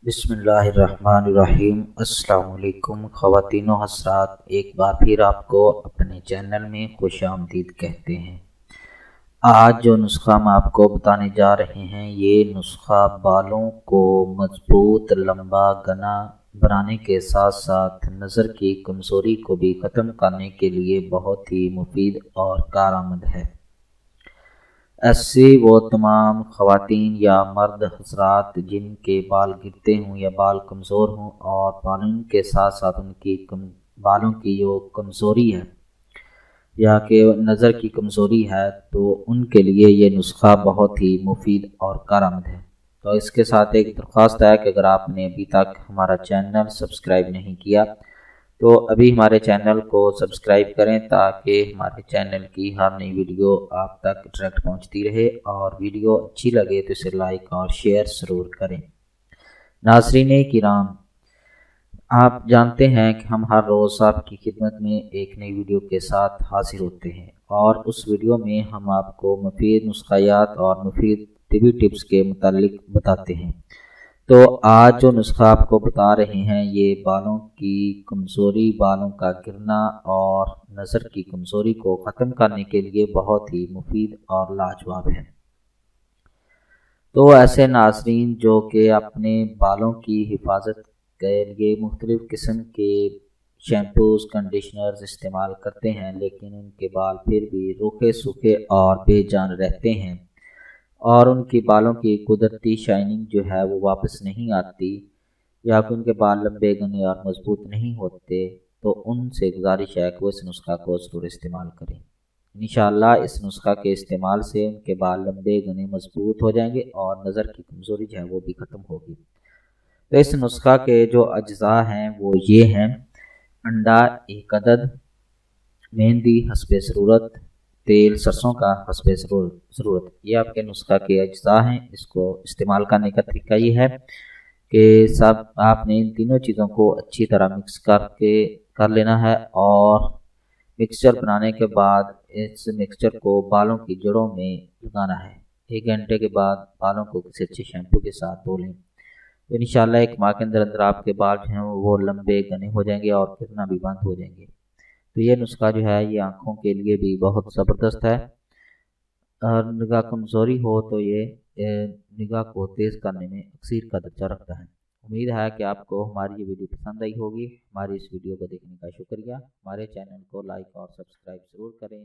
بسم اللہ الرحمن الرحیم۔ السلام علیکم خواتین و حضرات، ایک بار پھر آپ کو اپنے چینل میں خوش آمدید کہتے ہیں۔ آج جو نسخہ ہم آپ کو بتانے جا رہے ہیں، یہ نسخہ بالوں کو مضبوط، لمبا، گھنا بنانے کے ساتھ ساتھ نظر کی کمزوری کو بھی ختم کرنے کے لیے بہت ہی مفید اور کارآمد ہے۔ ایسے وہ تمام خواتین یا مرد حضرات جن کے بال گرتے ہوں یا بال کمزور ہوں اور بالوں کے ساتھ ساتھ ان کی بالوں کی جو کمزوری ہے یا کہ نظر کی کمزوری ہے، تو ان کے لیے یہ نسخہ بہت ہی مفید اور کارآمد ہے۔ تو اس کے ساتھ ایک درخواست ہے کہ اگر آپ نے ابھی تک ہمارا چینل سبسکرائب نہیں کیا تو ابھی ہمارے چینل کو سبسکرائب کریں تاکہ ہمارے چینل کی ہر نئی ویڈیو آپ تک ڈائریکٹ پہنچتی رہے، اور ویڈیو اچھی لگے تو اسے لائک اور شیئر ضرور کریں۔ ناظرین کرام، آپ جانتے ہیں کہ ہم ہر روز آپ کی خدمت میں ایک نئی ویڈیو کے ساتھ حاضر ہوتے ہیں، اور اس ویڈیو میں ہم آپ کو مفید نسخیات اور مفید طبی ٹپس کے متعلق بتاتے ہیں۔ تو آج جو نسخہ آپ کو بتا رہے ہیں، یہ بالوں کی کمزوری، بالوں کا گرنا اور نظر کی کمزوری کو ختم کرنے کے لیے بہت ہی مفید اور لاجواب ہے۔ تو ایسے ناظرین جو کہ اپنے بالوں کی حفاظت کے لیے مختلف قسم کے شیمپوز، کنڈیشنرز استعمال کرتے ہیں، لیکن ان کے بال پھر بھی روکھے سوکھے اور بے جان رہتے ہیں، اور ان کی بالوں کی قدرتی شائننگ جو ہے وہ واپس نہیں آتی، یا کہ ان کے بال لمبے، گھنے اور مضبوط نہیں ہوتے، تو ان سے گزارش ہے کہ وہ اس نسخہ کو ضرور استعمال کریں۔ انشاءاللہ اس نسخہ کے استعمال سے ان کے بال لمبے، گھنے، مضبوط ہو جائیں گے اور نظر کی کمزوری جو ہے وہ بھی ختم ہوگی۔ تو اس نسخہ کے جو اجزاء ہیں وہ یہ ہیں: انڈا ایک عدد، مہندی حسب ضرورت، تیل سرسوں کا حسب ضرورت۔ یہ آپ کے نسخہ کے اجزاء ہیں۔ اس کو استعمال کرنے کا طریقہ یہ ہے کہ آپ نے ان تینوں چیزوں کو اچھی طرح مکس کر لینا ہے، اور مکسچر بنانے کے بعد اس مکسچر کو بالوں کی جڑوں میں لگانا ہے۔ 1 گھنٹے کے بعد بالوں کو کسی اچھے شیمپو کے ساتھ دھو لیں، تو انشاءاللہ 1 ماہ کے اندر آپ کے بال جو ہیں وہ لمبے، گھنے ہو جائیں گے اور گرنا بھی بند ہو جائیں گے۔ تو یہ نسخہ جو ہے یہ آنکھوں کے لیے بھی بہت زبردست ہے، اور نگاہ کمزوری ہو تو یہ نگاہ کو تیز کرنے میں اکثیر کا درجہ رکھتا ہے۔ امید ہے کہ آپ کو ہماری یہ ویڈیو پسند آئی ہوگی۔ ہماری اس ویڈیو کو دیکھنے کا شکریہ۔ ہمارے چینل کو لائک اور سبسکرائب ضرور کریں۔